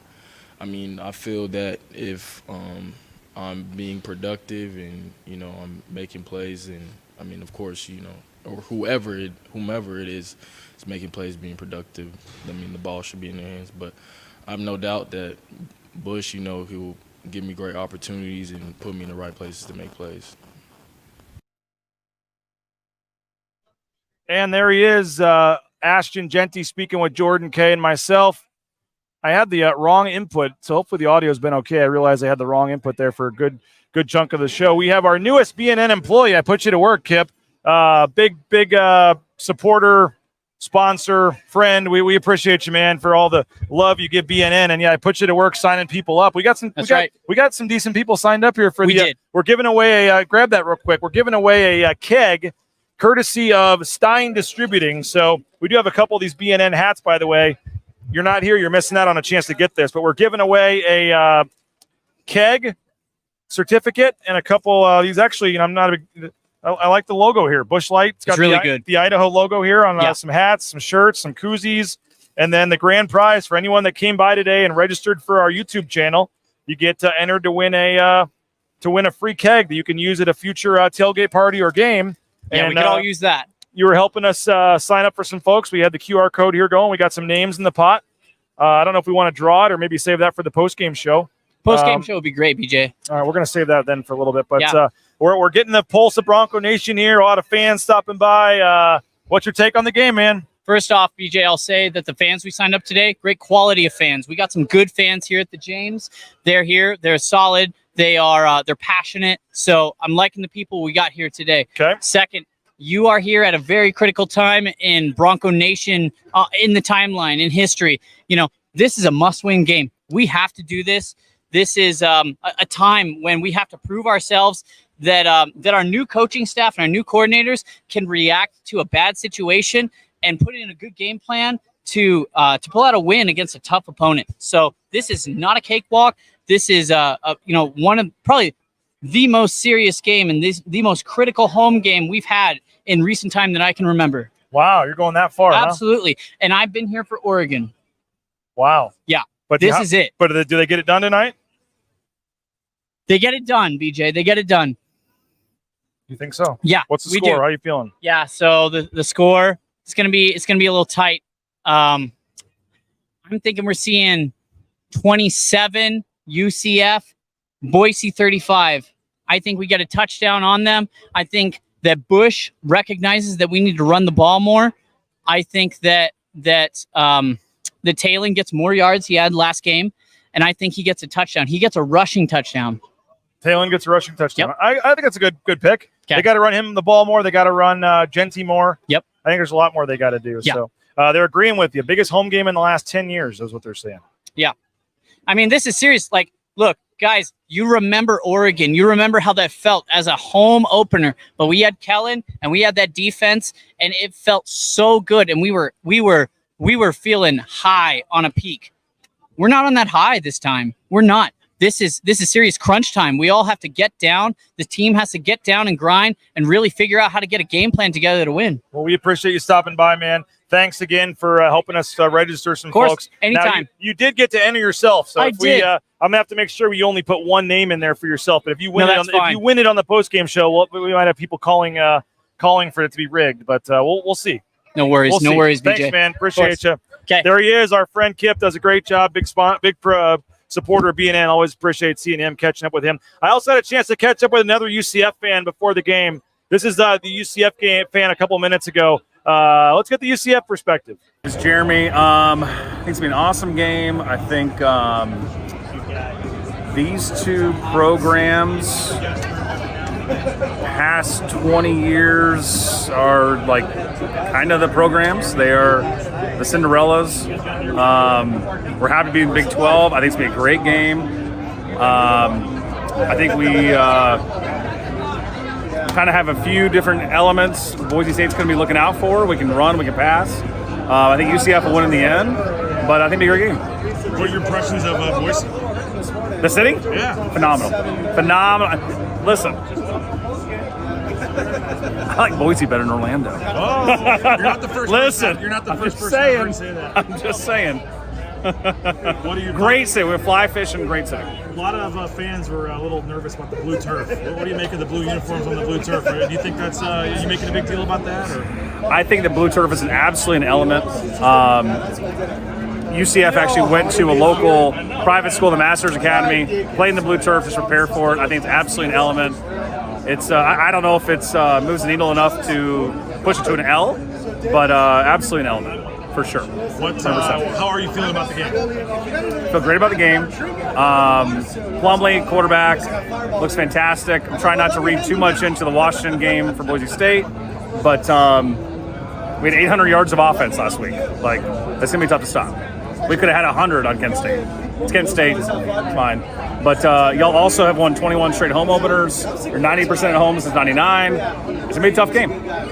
I mean, I feel that if I'm being productive and, I'm making plays, and, I mean, of course, or whomever it is making plays, being productive, I mean, the ball should be in their hands. But I have no doubt that Bush, he'll give me great opportunities and put me in the right places to make plays.
And there he is, Ashton Genty speaking with Jordan K. and myself. I had the wrong input, so hopefully the audio has been okay. I realized I had the wrong input there for a good chunk of the show. We have our newest BNN employee. I put you to work, Kip. Big supporter, sponsor, friend. We appreciate you, man, for all the love you give BNN. And yeah, I put you to work signing people up. We got some decent people signed up here for we're giving away grab that real quick. We're giving away a keg courtesy of Stein Distributing. So we do have a couple of these BNN hats, by the way. You're not here, you're missing out on a chance to get this, but we're giving away a keg certificate and a couple of these. Actually, I like the logo here. Busch Light. It's got really good. The Idaho logo here on some hats, some shirts, some koozies, and then the grand prize for anyone that came by today and registered for our YouTube channel. You get entered to win a free keg that you can use at a future tailgate party or game.
Yeah, and we could all use that.
You were helping us sign up for some folks. We had the QR code here going. We got some names in the pot. I don't know if we want to draw it or maybe save that for the post-game show.
Post-game show would be great, BJ.
All right, we're going to save that then for a little bit. But we're getting the pulse of Bronco Nation here. A lot of fans stopping by. What's your take on the game, man?
First off, BJ, I'll say that the fans we signed up today, great quality of fans. We got some good fans here at the James. They're here. They're solid. They're passionate. So I'm liking the people we got here today.
Okay.
Second, you are here at a very critical time in Bronco Nation, in the timeline, in history. This is a must-win game. We have to do this. This is a time when we have to prove ourselves that our new coaching staff and our new coordinators can react to a bad situation and put in a good game plan to pull out a win against a tough opponent. So this is not a cakewalk. This is one of probably the most serious game and the most critical home game we've had in recent time that I can remember.
Wow, you're going that far,
Absolutely. Huh? And I've been here for Oregon.
Wow.
Yeah, but this is it.
But do they get it done tonight?
They get it done, BJ. They get it done.
You think so?
Yeah.
What's the score? How are you feeling?
Yeah, so the score, it's gonna be a little tight. I'm I'm thinking we're seeing 27 UCF, Boise 35. I think we get a touchdown on them. I think that Bush recognizes that we need to run the ball more. I think that the Taylor gets more yards he had last game, and I think he gets a touchdown. He gets a rushing touchdown.
Taylor gets a rushing touchdown.
Yep.
I think that's a good pick.
Okay.
They got to run him the ball more. They got to run Genty more.
Yep.
I think there's a lot more they got to do.
Yeah.
So they're agreeing with you. Biggest home game in the last 10 years is what they're saying.
Yeah. I mean, this is serious. Like, look, guys, you remember Oregon. You remember how that felt as a home opener. But we had Kellen and we had that defense, and it felt so good. And we were feeling high on a peak. We're not on that high this time. We're not. This is serious crunch time. We all have to get down. The team has to get down and grind and really figure out how to get a game plan together to win.
Well, we appreciate you stopping by, man. Thanks again for helping us register some
Of course,
folks.
anytime.
Now, you did get to enter yourself, so
I
if
did.
I'm gonna have to make sure we only put one name in there for yourself. But if you win
No,
it,
that's
if
fine.
you win it on the post game show, we might have people calling for it to be rigged. But we'll see.
No worries.
We'll
No
see.
worries, BJ.
Thanks, man. Appreciate you.
Okay.
There he is. Our friend Kip does a great job. Big supporter of BNN. Always appreciate seeing him, catching up with him. I also had a chance to catch up with another UCF fan before the game. This is the UCF fan a couple minutes ago. Let's get the UCF perspective.
It's Jeremy. I think it's been an awesome game. I think these two programs past 20 years are like kind of the programs. They are the Cinderellas. We're happy to be in Big 12. I think it's going to be a great game. I think we kind of have a few different elements Boise State's going to be looking out for. We can run, we can pass. I think UCF will win in the end, but I think it'll be a great game.
What are your impressions of Boise?
The city?
Yeah.
Phenomenal. Listen, I like Boise better than Orlando.
Oh, you're not the first.
Listen,
You're not the
I'm
first
just
person to ever
saying.
say that.
I'm just saying.
What are your
Great city. We're fly fishing. Great city.
A lot of fans were a little nervous about the blue turf. What do you make of the blue uniforms on the blue turf? Do you think that's are you making a big deal about that? Or?
I think the blue turf is absolutely an element. UCF actually went to a local private school, the Masters Academy, played in the blue turf, just prepared for it. I think it's absolutely an element. It's I don't know if it's moves the needle enough to push it to an L, but absolutely an element for sure.
How are you feeling about the game?
Feel great about the game. Plumlee, quarterback, looks fantastic. I'm trying not to read too much into the Washington game for Boise State, but we had 800 yards of offense last week. Like, that's going to be tough to stop. We could have had 100 on Kent State. It's Kent State, it's fine. But y'all also have won 21 straight home openers. You're 90% at home since 99. It's going to be a tough game.
I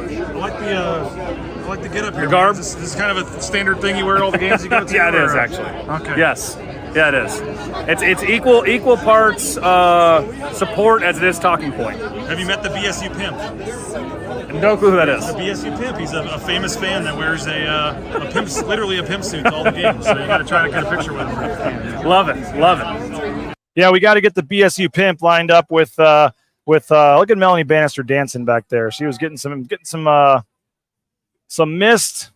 like the get up here.
Garb?
This is kind of a standard thing you wear at all the games you go to?
Yeah, it is
or?
actually.
Okay.
Yes. Yeah, it is. It's equal parts support as it is talking point.
Have you met the BSU pimp?
No clue who that is.
The BSU pimp. He's a famous fan that wears a pimp, literally a pimp suit to all the games. So you got to try to get a picture with him.
Love it.
Yeah, we got to get the BSU pimp lined up with look at Melanie Bannister dancing back there. She was getting some mist,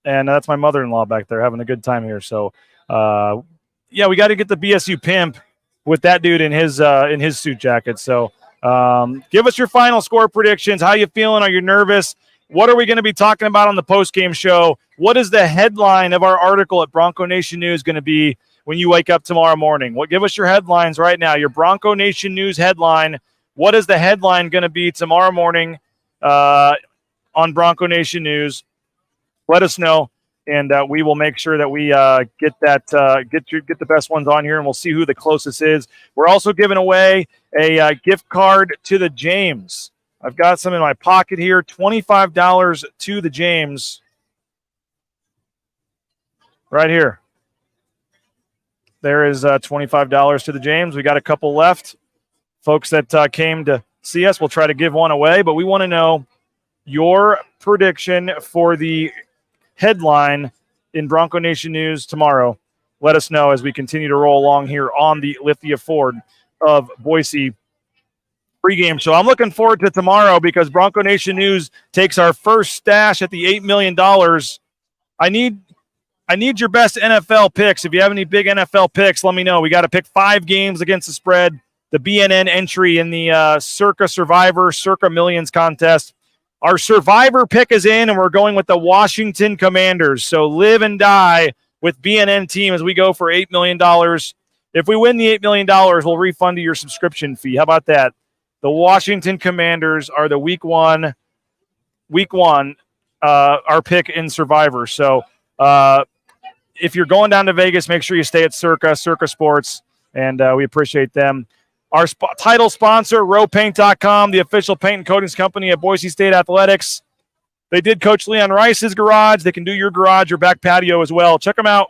and that's my mother-in-law back there having a good time here. So yeah, we got to get the BSU pimp with that dude in his suit jacket. So give us your final score predictions. How you feeling? Are you nervous? What are we going to be talking about on the post-game show? What is the headline of our article at Bronco Nation News going to be when you wake up tomorrow morning? Give us your headlines right now. Your Bronco Nation News headline. What is the headline going to be tomorrow morning on Bronco Nation News? Let us know, and we will make sure that we get the best ones on here, and we'll see who the closest is. We're also giving away a gift card to the James. I've got some in my pocket here. $25 to the James. Right here. There is $25 to the James. We got a couple left. Folks that came to see us, we'll try to give one away, but we want to know your prediction for the headline in Bronco Nation News tomorrow. Let us know as we continue to roll along here on the Lithia Ford of Boise pregame show. I'm looking forward to tomorrow because Bronco Nation News takes our first stash at the $8 million. I need I need your best NFL picks. If you have any big NFL picks, let me know. We got to pick 5 games against the spread. The BNN entry in the Circa Survivor, Circa Millions contest. Our Survivor pick is in, and we're going with the Washington Commanders. So live and die with BNN team as we go for $8 million. If we win the $8 million, we'll refund you your subscription fee. How about that? The Washington Commanders are the week one, our pick in Survivor. So if you're going down to Vegas, make sure you stay at Circa Sports, and we appreciate them. Our title sponsor, rowpaint.com, the official paint and coatings company at Boise State Athletics. They did Coach Leon Rice's garage. They can do your garage or back patio as well. Check them out,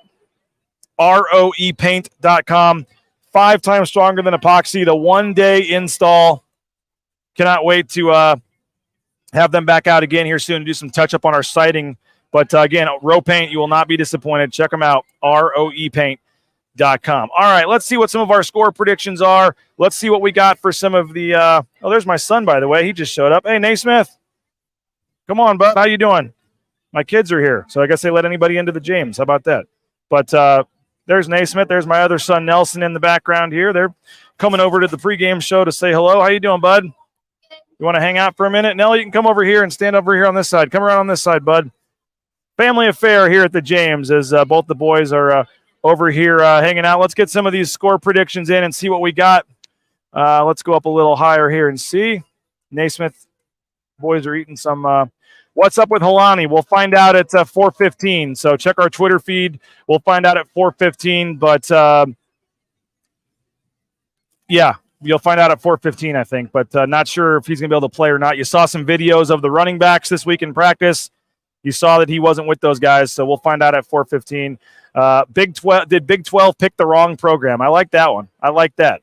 roepaint.com. 5 times stronger than epoxy, the one-day install. Cannot wait to have them back out again here soon to do some touch-up on our siding. But, again, Row Paint, you will not be disappointed. Check them out, roepaint.com. All right, let's see what some of our score predictions are. Let's see what we got for some of the oh, there's my son, by the way. He just showed up. Hey, Naismith. Come on, bud. How you doing? My kids are here, so I guess they let anybody into the James. How about that? But there's Naismith. There's my other son, Nelson, in the background here. They're coming over to the pregame show to say hello. How you doing, bud? You want to hang out for a minute? Nelly, you can come over here and stand over here on this side. Come around on this side, bud. Family affair here at the James as both the boys are over here hanging out. Let's get some of these score predictions in and see what we got. Let's go up a little higher here and see. Naismith boys are eating some. What's up with Helani? We'll find out at 4:15. So check our Twitter feed. We'll find out at 4:15. But yeah, you'll find out at 4:15, I think. But not sure if he's going to be able to play or not. You saw some videos of the running backs this week in practice. You saw that he wasn't with those guys, so we'll find out at 4:15. Did Big 12 pick the wrong program? I like that one. I like that.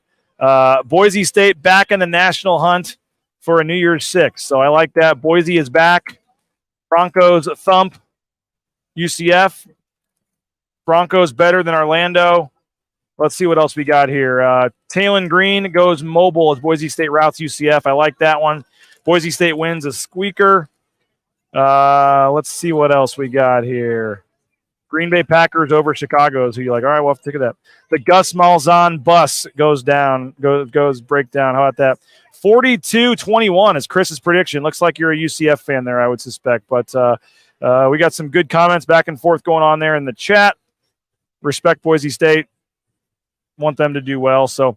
Boise State back in the national hunt for a New Year's Six, so I like that. Boise is back. Broncos thump UCF. Broncos better than Orlando. Let's see what else we got here. Talon Green goes mobile as Boise State routes UCF. I like that one. Boise State wins a squeaker. Let's see what else we got here. Green Bay Packers over Chicago's. Who you're like, all right, we'll have to take that. The Gus Malzahn bus goes down, goes breakdown. How about that? 42-21 is Chris's prediction. Looks like you're a UCF fan there, I would suspect. But we got some good comments back and forth going on there in the chat. Respect Boise State. Want them to do well. So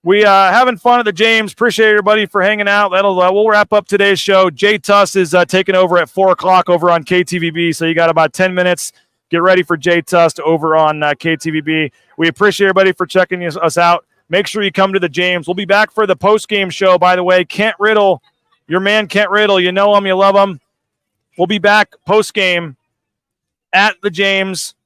we having fun at the James. Appreciate everybody for hanging out. We'll wrap up today's show. Jay Tuss is taking over at 4 o'clock over on KTVB. So you got about 10 minutes. Get ready for Jay Tuss over on KTVB. We appreciate everybody for checking us out. Make sure you come to the James. We'll be back for the post-game show, by the way. Kent Riddle, your man Kent Riddle, you know him, you love him. We'll be back post-game at the James.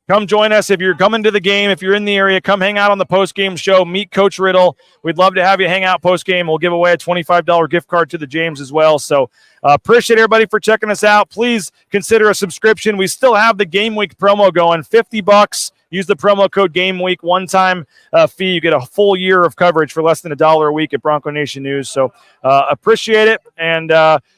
Come join us if you're coming to the game. If you're in the area, come hang out on the post-game show. Meet Coach Riddle. We'd love to have you hang out post-game. We'll give away a $25 gift card to the James as well. So appreciate everybody for checking us out. Please consider a subscription. We still have the Game Week promo going. $50. Use the promo code Game Week. One-time fee. You get a full year of coverage for less than $1 a week at Bronco Nation News. So appreciate it. And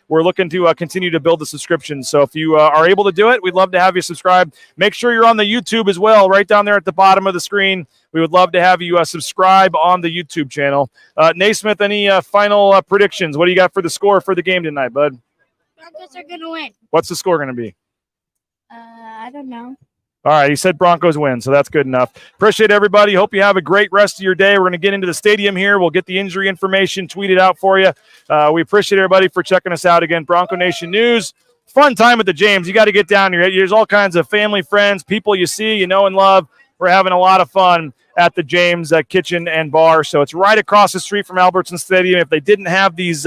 we're looking to continue to build the subscription. So if you are able to do it, we'd love to have you subscribe. Make sure you're on the YouTube as well, right down there at the bottom of the screen. We would love to have you subscribe on the YouTube channel. Naismith, any final predictions? What do you got for the score for the game tonight, bud?
Broncos are going to win.
What's the score going to be?
I don't know.
All right, you said Broncos win, so that's good enough. Appreciate everybody. Hope you have a great rest of your day. We're going to get into the stadium here. We'll get the injury information tweeted out for you. We appreciate everybody for checking us out again. Bronco Nation News. Fun time at the James. You got to get down here. There's all kinds of family, friends, people you see, you know, and love. We're having a lot of fun at the James Kitchen and Bar. So it's right across the street from Albertson Stadium. If they didn't have these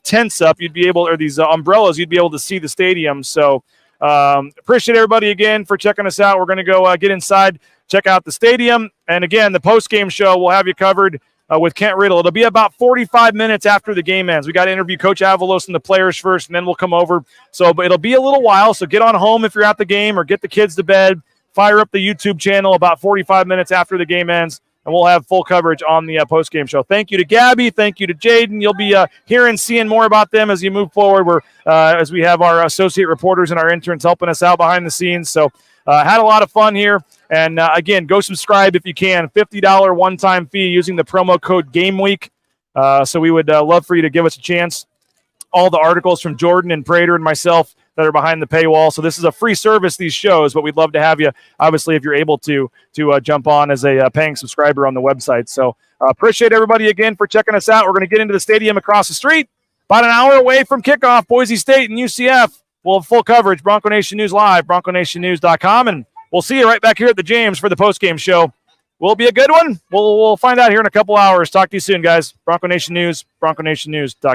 tents up, you'd be able, or these umbrellas, you'd be able to see the stadium. So appreciate everybody again for checking us out. We're going to go get inside, check out the stadium. And again, the post-game show, we'll have you covered with Kent Riddle. It'll be about 45 minutes after the game ends. We got to interview Coach Avalos and the players first, and then we'll come over. So it'll be a little while. So get on home if you're at the game, or get the kids to bed. Fire up the YouTube channel about 45 minutes after the game ends, and we'll have full coverage on the post-game show. Thank you to Gabby. Thank you to Jaden. You'll be hearing, seeing more about them as you move forward. We're as we have our associate reporters and our interns helping us out behind the scenes. So Had a lot of fun here. And again, go subscribe if you can. $50 one-time fee using the promo code GameWeek. So we would love for you to give us a chance. All the articles from Jordan and Prater and myself that are behind the paywall. So this is a free service, these shows, but we'd love to have you, obviously, if you're able to jump on as a paying subscriber on the website. So appreciate everybody again for checking us out. We're going to get into the stadium across the street. About an hour away from kickoff, Boise State and UCF. We'll have full coverage, Bronco Nation News Live, bronconationnews.com, and we'll see you right back here at the James for the postgame show. Will it be a good one? We'll find out here in a couple hours. Talk to you soon, guys. Bronco Nation News, bronconationnews.com.